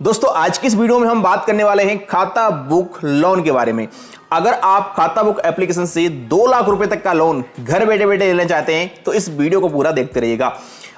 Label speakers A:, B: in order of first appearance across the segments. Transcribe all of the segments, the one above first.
A: दोस्तों आज की इस वीडियो में हम बात करने वाले हैं खाता बुक लोन के बारे में। अगर आप खाता बुक एप्लीकेशन से 2 लाख रुपए तक का लोन घर बैठे बैठे लेना चाहते हैं तो इस वीडियो को पूरा देखते रहिएगा।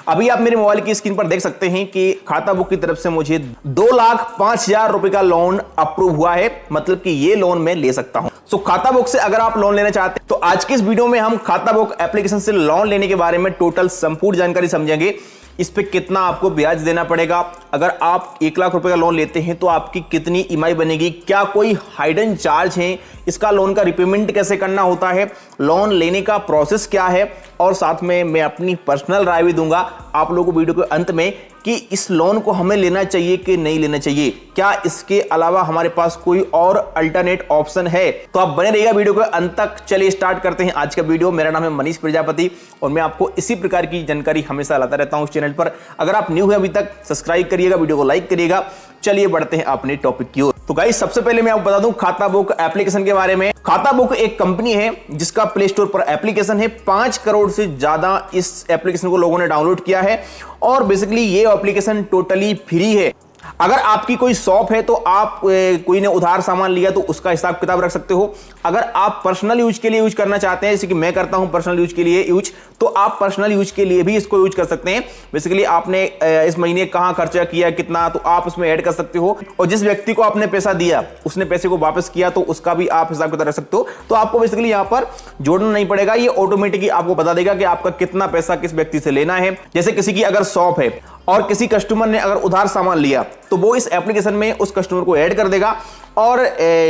A: अभी आप मेरे मोबाइल की स्क्रीन पर देख सकते हैं कि खाता बुक की तरफ से मुझे 2,05,000 रुपए का लोन अप्रूव हुआ है, मतलब कि ये लोन मैं ले सकता हूं। सो खाता बुक से अगर आप लोन लेना चाहते हैं तो आज की इस वीडियो में हम खाता बुक एप्लीकेशन से लोन लेने के बारे में टोटल संपूर्ण जानकारी समझेंगे। इस पे कितना आपको ब्याज देना पड़ेगा, अगर आप 1 लाख रुपए का लोन लेते हैं तो आपकी कितनी ईएमआई बनेगी, क्या कोई हाइडन चार्ज है, इसका लोन का रिपेमेंट कैसे करना होता है, लोन लेने का प्रोसेस क्या है, और साथ में मैं अपनी पर्सनल राय भी दूंगा आप लोगों को वीडियो के अंत में कि इस लोन को हमें लेना चाहिए कि नहीं लेना चाहिए, क्या इसके अलावा हमारे पास कोई और अल्टरनेट ऑप्शन है। तो आप बने रहिएगा वीडियो के अंत तक। चलिए स्टार्ट करते हैं आज का वीडियो। मेरा नाम है मनीष प्रजापति और मैं आपको इसी प्रकार की जानकारी हमेशा लाता रहता हूं इस चैनल पर। अगर आप न्यू है अभी तक सब्सक्राइब करिएगा, वीडियो को लाइक करिएगा। चलिए बढ़ते हैं अपने टॉपिक की ओर। तो गाइस सबसे पहले मैं आपको बता दूं खाता बुक एप्लीकेशन के बारे में। खाता बुक एक कंपनी है जिसका प्ले स्टोर पर एप्लीकेशन है। 5 करोड़ से ज्यादा इस एप्लीकेशन को लोगों ने डाउनलोड किया है और बेसिकली ये एप्लीकेशन टोटली फ्री है। अगर आपकी कोई शॉप है तो आप कोई ने उधार सामान लिया तो उसका हिसाब किताब रख सकते हो। अगर आप पर्सनल यूज के लिए यूज करना चाहते हैं, जैसे कि मैं करता हूं पर्सनल यूज के लिए यूज, तो आप पर्सनल यूज के लिए भी इसको यूज कर सकते हैं। बेसिकली आपने इस महीने कहां खर्चा किया कितना, तो आप उसमें ऐड कर सकते हो। और जिस व्यक्ति को आपने पैसा दिया उसने पैसे को वापस किया तो उसका भी आप हिसाब किताब रख सकते हो। तो आपको बेसिकली यहां पर जोड़ना नहीं पड़ेगा, ये ऑटोमेटिकली आपको बता देगा कि आपका कितना पैसा किस व्यक्ति से लेना है। जैसे किसी की अगर शॉप है और किसी कस्टमर ने अगर उधार सामान लिया तो वो इस एप्लीकेशन में उस कस्टमर को ऐड कर देगा और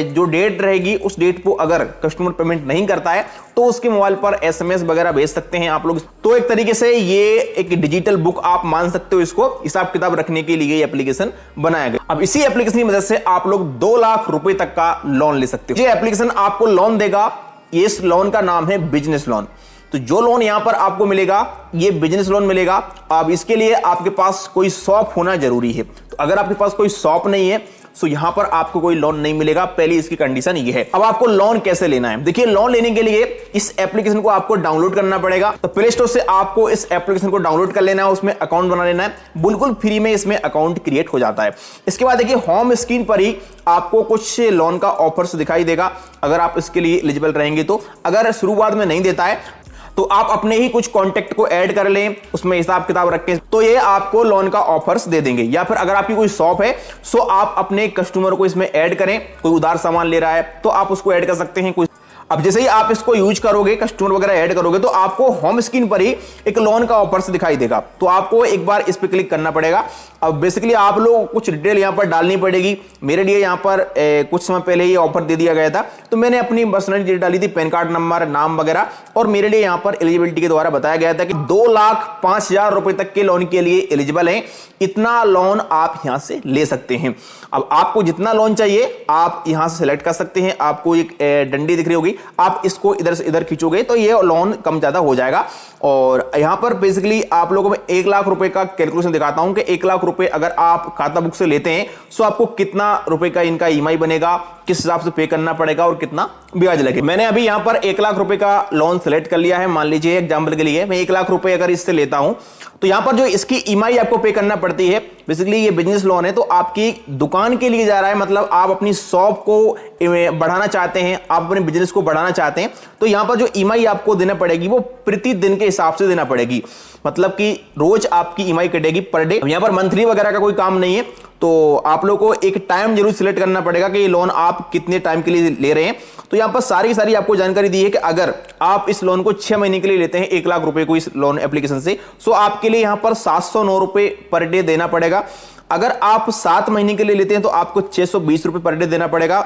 A: जो डेट रहेगी उस डेट को अगर कस्टमर पेमेंट नहीं करता है तो उसके मोबाइल पर एसएमएस वगैरह भेज सकते हैं आप लोग। तो एक तरीके से ये एक डिजिटल बुक आप मान सकते हो, इसको हिसाब किताब रखने के लिए ये एप्लीकेशन बनाया गया। अब इसी एप्लीकेशन की मदद से आप लोग 2 लाख रुपए तक का लोन ले सकते हो। ये एप्लीकेशन आपको लोन देगा, इस लोन का नाम है बिजनेस लोन। तो जो लोन यहां पर आपको मिलेगा ये बिजनेस लोन मिलेगा। अब इसके लिए आपके पास कोई शॉप होना जरूरी है। तो अगर आपके पास कोई शॉप नहीं है तो यहां पर आपको कोई लोन नहीं मिलेगा। पहली इसकी कंडीशन ये है। अब आपको लोन कैसे लेना है, देखिए लोन लेने के लिए इस एप्लीकेशन को आपको डाउनलोड करना पड़ेगा। तो प्ले स्टोर से आपको इस एप्लीकेशन को डाउनलोड कर लेना है, उसमें अकाउंट बना लेना है, बिल्कुल फ्री में इसमें अकाउंट क्रिएट हो जाता है। इसके बाद देखिए होम स्क्रीन पर ही आपको कुछ लोन का ऑफर्स दिखाई देगा अगर आप इसके लिए एलिजिबल रहेंगे तो। अगर शुरुआत में नहीं देता है तो आप अपने ही कुछ कॉन्टेक्ट को ऐड कर लें, उसमें हिसाब किताब रखें तो ये आपको लोन का ऑफर्स दे देंगे। या फिर अगर आपकी कोई शॉप है सो आप अपने कस्टमर को इसमें ऐड करें, कोई उधार सामान ले रहा है तो आप उसको ऐड कर सकते हैं। कोई अब जैसे ही आप इसको यूज करोगे, कस्टमर वगैरह ऐड करोगे तो आपको होम स्क्रीन पर ही एक लोन का ऑफर्स दिखाई देगा। तो आपको एक बार इस पे क्लिक करना पड़ेगा। अब बेसिकली आप लोग कुछ डिटेल यहां पर डालनी पड़ेगी। मेरे लिए यहां पर कुछ समय पहले ये ऑफर दे दिया गया था तो मैंने अपनी पर्सनल डिटेल डाली थी, पैन कार्ड नंबर, नाम वगैरह, और मेरे लिए यहां पर एलिजिबिलिटी के द्वारा बताया गया था कि 2,05,000 रुपए तक के लोन के लिए एलिजिबल है। इतना लोन आप यहां से ले सकते हैं। अब आपको जितना लोन चाहिए आप यहां से सिलेक्ट कर सकते हैं। आपको एक डंडी दिख रही होगी, आप इसको इधर से इधर खींचोगे तो ये लोन कम ज्यादा हो जाएगा। और यहां पर बेसिकली आप लोगों में 1 लाख रुपए का कैलकुलेशन दिखाता हूं कि 1 लाख रुपए अगर आप खाता बुक से लेते हैं तो आपको कितना रुपए का इनका ईएमआई बनेगा, किस हिसाब से पे करना पड़ेगा और कितना ब्याज लगेगा। मैंने अभी यहां पर 1 लाख रुपए का लोन सेलेक्ट कर लिया है। मान लीजिए एग्जांपल के लिए मैं 1 लाख रुपए अगर इससे लेता हूं तो यहां पर जो इसकी ईएमआई आपको पे करना पड़ती है, बेसिकली ये बिजनेस लोन है तो आपकी दुकान के लिए जा रहा है, मतलब आप अपनी शॉप को बढ़ाना चाहते हैं, आप अपने बिजनेस को बढ़ाना चाहते हैं तो यहां पर जो ईएमआई आपको देना पड़ेगी वो प्रति दिन के हिसाब से देना पड़ेगी। मतलब कि रोज आपकी ईएमआई कटेगी पर डे। यहां पर मंथली वगैरह का कोई काम नहीं है। तो आप लोगों को एक टाइम जरूर सिलेक्ट करना पड़ेगा कि ये लोन आप कितने टाइम के लिए ले रहे हैं। तो यहां पर सारी आपको जानकारी दी है कि अगर आप इस लोन को 6 महीने के लिए लेते हैं 1 लाख रुपए को इस लोन एप्लीकेशन से, तो आपके लिए यहां पर 709 रुपए पर डे देना पड़ेगा। अगर आप 7 महीने के लिए लेते हैं तो आपको 620 रुपए पर डे देना पड़ेगा।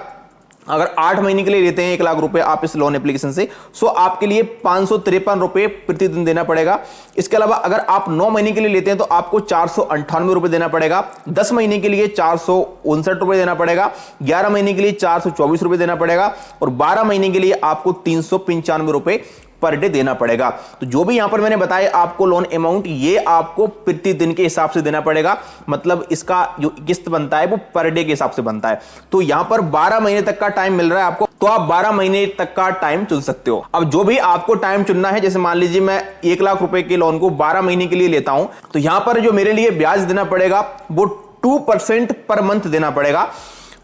A: अगर 8 महीने के लिए लेते हैं 1 लाख रुपए आप इस लोन एप्लीकेशन से, सो आपके लिए 553 रुपए प्रतिदिन देना पड़ेगा। इसके अलावा अगर आप 9 महीने के लिए लेते हैं तो आपको 498 रुपए देना पड़ेगा। 10 महीने के लिए 459 रुपए देना पड़ेगा। 11 महीने के लिए 424 रुपए देना पड़ेगा और 12 महीने के लिए आपको 395 रुपए पर डे देना पड़ेगा। तो जो भी यहां पर मैंने बताया आपको लोन अमाउंट, ये आपको प्रति दिन के हिसाब से देना पड़ेगा। मतलब इसका जो किस्त बनता है वो पर डे के हिसाब से बनता है। तो यहां पर 12 महीने तक का टाइम मिल रहा है आपको, तो आप 12 महीने तक का टाइम चुन सकते हो। अब जो भी आपको टाइम चुनना है, जैसे मान लीजिए मैं 1 लाख रुपए के लोन को 12 महीने के लिए लेता हूं, तो यहां पर जो मेरे लिए ब्याज देना पड़ेगा वो 2% पर मंथ देना पड़ेगा।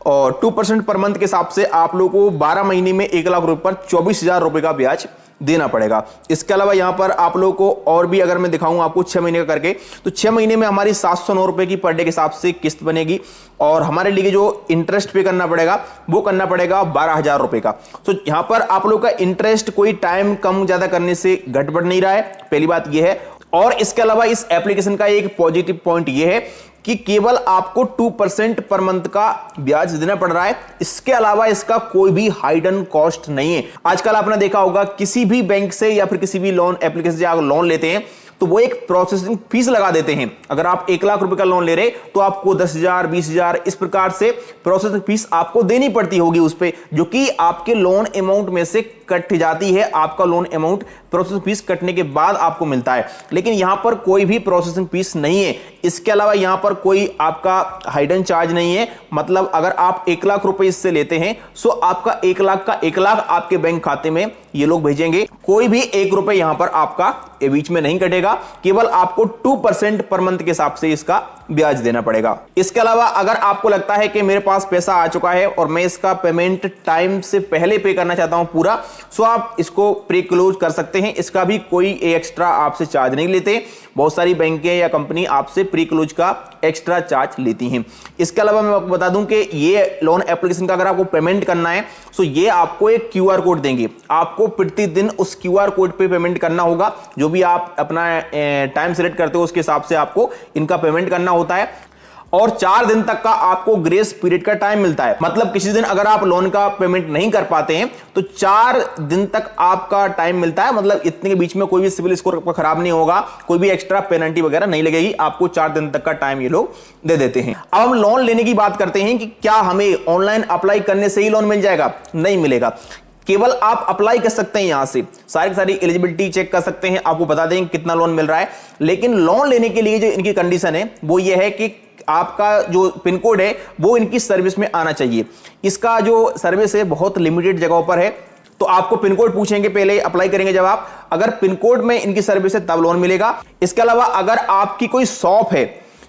A: और 2% पर मंथ के हिसाब से आप लोगों को 12 महीने में 1 लाख रुपए पर 24,000 रुपए का ब्याज देना पड़ेगा। इसके अलावा यहां पर आप लोगों को और भी अगर मैं दिखाऊं आपको 6 महीने का करके, तो 6 महीने में हमारी 709 रुपए की पर डे के हिसाब से किस्त बनेगी और हमारे लिए जो इंटरेस्ट पे करना पड़ेगा वो करना पड़ेगा 12,000 रुपए का। तो यहां पर आप लोगों का इंटरेस्ट कोई टाइम कम ज्यादा करने से घट बढ़ नहीं रहा है, पहली बात यह है। और इसके अलावा इस एप्लीकेशन का एक पॉजिटिव पॉइंट यह है कि केवल आपको 2% पर मंथ का ब्याज देना पड़ रहा है। इसके अलावा इसका कोई भी हाइडन कॉस्ट नहीं है। आजकल आपने देखा होगा किसी भी बैंक से या फिर किसी भी लोन एप्लीकेशन से आप लोन लेते हैं तो वो एक प्रोसेसिंग फीस लगा देते हैं। अगर आप 1 लाख रुपए का लोन ले रहे तो आपको 10,000, 20,000 इस प्रकार से प्रोसेसिंग फीस आपको देनी पड़ती होगी उस पे, जो कि आपके लोन अमाउंट में से कट जाती है। आपका लोन अमाउंट प्रोसेसिंग फीस कटने के बाद आपको मिलता है, लेकिन यहां पर कोई भी प्रोसेसिंग फीस नहीं है। इसके अलावा यहां पर कोई आपका हाइडन चार्ज नहीं है। मतलब अगर आप 1 लाख रुपए इससे लेते हैं तो आपका 1 लाख का 1 लाख आपके बैंक खाते में ये लोग भेजेंगे। कोई भी 1 रुपए यहां पर आपका बीच में नहीं कटेगा, केवल आपको 2% पर मंथ के हिसाब से इसका ब्याज देना पड़ेगा। इसके अलावा अगर आपको लगता है कि मेरे पास पैसा आ चुका है और मैं इसका पेमेंट टाइम से पहले पे करना चाहता हूं पूरा, सो आप इसको प्री क्लोज कर सकते हैं। इसका भी कोई एक्स्ट्रा आपसे चार्ज नहीं लेते। बहुत सारी बैंकें या कंपनी आपसे प्री क्लोज का एक्स्ट्रा चार्ज लेती हैं। इसके अलावा मैं आपको बता दूं कि ये लोन एप्लीकेशन का अगर आपको पेमेंट करना है तो ये आपको एक QR कोड देंगे। आपको प्रतिदिन उस QR कोड पे पेमेंट करना होगा। जो भी आप अपना टाइम सेलेक्ट करते हो उसके हिसाब से आपको इनका पेमेंट करना होता है। और 4 दिन तक का आपको ग्रेस पीरियड का टाइम मिलता है। मतलब किसी दिन अगर आप लोन का पेमेंट नहीं कर पाते हैं तो 4 दिन तक आपका टाइम मिलता है। मतलब इतने के बीच में कोई भी सिविल स्कोर खराब नहीं होगा, कोई भी एक्स्ट्रा पेनल्टी वगैरह नहीं लगेगी। आपको 4 दिन तक का टाइम ये लोग दे देते हैं। अब हम लोन लेने की बात करते हैं कि क्या हमें ऑनलाइन अप्लाई करने से ही लोन मिल जाएगा? नहीं मिलेगा। केवल आप अप्लाई कर सकते हैं, यहां से सारी एलिजिबिलिटी चेक कर सकते हैं, आपको बता देंगे कितना लोन मिल रहा है। लेकिन लोन लेने के लिए जो इनकी कंडीशन है वो ये है कि आपका जो पिन कोड है वो इनकी सर्विस में आना चाहिए। इसका जो सर्विस है बहुत लिमिटेड जगहों पर है, तो आपको पिन कोड पूछेंगे पहले अप्लाई करेंगे जब आप, अगर पिन कोड में इनकी सर्विस है तब लोन मिलेगा। इसके अलावा अगर आपकी कोई शॉप है,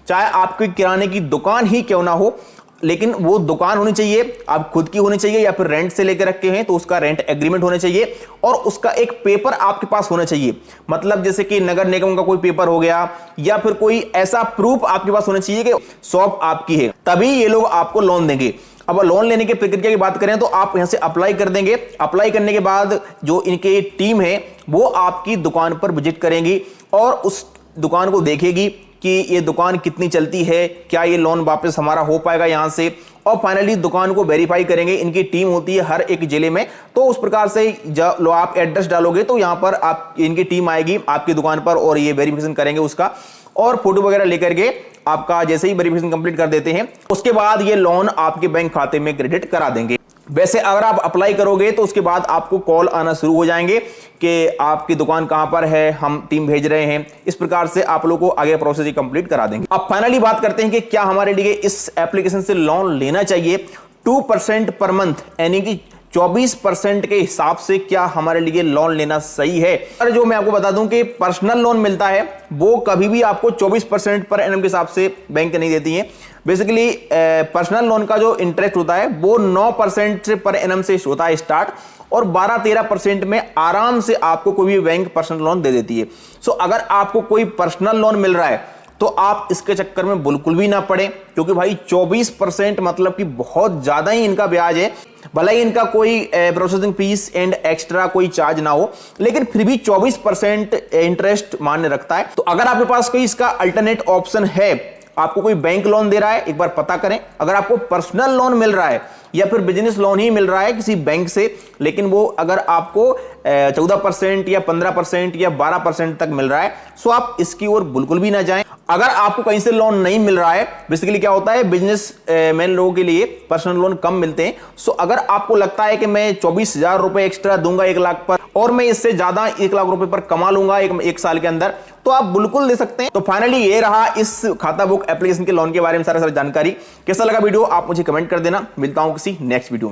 A: चाहे आपकी किराने की दुकान ही क्यों ना हो, लेकिन वो दुकान होनी चाहिए, आप खुद की होनी चाहिए या फिर रेंट से लेकर रखे हैं तो उसका रेंट एग्रीमेंट होना चाहिए और उसका एक पेपर आपके पास होना चाहिए। मतलब जैसे कि नगर निगम का कोई पेपर हो गया या फिर कोई ऐसा प्रूफ आपके पास होना चाहिए कि शॉप आपकी है, तभी ये लोग आपको लोन देंगे। अब लोन लेने की प्रक्रिया की बात करें तो आप यहां से अप्लाई कर देंगे। अप्लाई करने के बाद जो इनके टीम है वो आपकी दुकान पर विजिट करेंगी और उस दुकान को देखेगी कि ये दुकान कितनी चलती है, क्या ये लोन वापस हमारा हो पाएगा यहां से, और फाइनली दुकान को वेरीफाई करेंगे। इनकी टीम होती है हर एक जिले में, तो उस प्रकार से जब आप एड्रेस डालोगे तो यहां पर आप इनकी टीम आएगी आपकी दुकान पर और ये वेरिफिकेशन करेंगे उसका, और फोटो वगैरह लेकर के आपका जैसे ही वेरिफिकेशन कंप्लीट कर देते हैं उसके बाद ये लोन आपके बैंक खाते में क्रेडिट करा देंगे। वैसे अगर आप अप्लाई करोगे तो उसके बाद आपको कॉल आना शुरू हो जाएंगे कि आपकी दुकान कहां पर है, हम टीम भेज रहे हैं। इस प्रकार से आप लोगों को आगे प्रोसेस कंप्लीट करा देंगे। अब फाइनली बात करते हैं कि क्या हमारे लिए इस एप्लीकेशन से लोन लेना चाहिए। 2% पर मंथ यानी कि 24% के हिसाब से क्या हमारे लिए लोन लेना सही है? और जो मैं आपको बता दूं कि पर्सनल लोन मिलता है वो कभी भी आपको 24% पर एनम के हिसाब से बैंक नहीं देती है। बेसिकली पर्सनल लोन का जो इंटरेस्ट होता है वो 9% पर एनम से होता है स्टार्ट, और 12-13% में आराम से आपको कोई भी बैंक पर्सनल लोन दे देती है। सो अगर आपको कोई पर्सनल लोन मिल रहा है तो आप इसके चक्कर में बिल्कुल भी ना पड़े, क्योंकि भाई 24% मतलब कि बहुत ज्यादा ही इनका ब्याज है। भले ही इनका कोई प्रोसेसिंग फीस एंड एक्स्ट्रा कोई चार्ज ना हो, लेकिन फिर भी 24% इंटरेस्ट मान्य रखता है। तो अगर आपके पास कोई इसका अल्टरनेट ऑप्शन है, आपको कोई बैंक लोन दे रहा है, एक बार पता करें। अगर आपको पर्सनल लोन मिल रहा है या फिर बिजनेस लोन ही मिल रहा है किसी बैंक से, लेकिन वो अगर आपको 14% या 15% या 12% तक मिल रहा है, सो आप इसकी ओर बिल्कुल भी ना जाएं। अगर आपको कहीं से लोन नहीं मिल रहा है, बेसिकली क्या होता है बिजनेस मैन लोगों के लिए पर्सनल लोन कम मिलते हैं। सो अगर आपको लगता है कि मैं 24,000 रुपए एक्स्ट्रा दूंगा 1 लाख पर और मैं इससे ज्यादा 1 लाख रुपए पर कमा लूंगा एक साल के अंदर, तो आप बिल्कुल ले सकते हैं। तो फाइनली ये रहा इस खाता बुक एप्लीकेशन के लोन के बारे में सारा जानकारी। कैसा लगा वीडियो आप मुझे कमेंट कर देना। मिलता हूं किसी नेक्स्ट वीडियो में।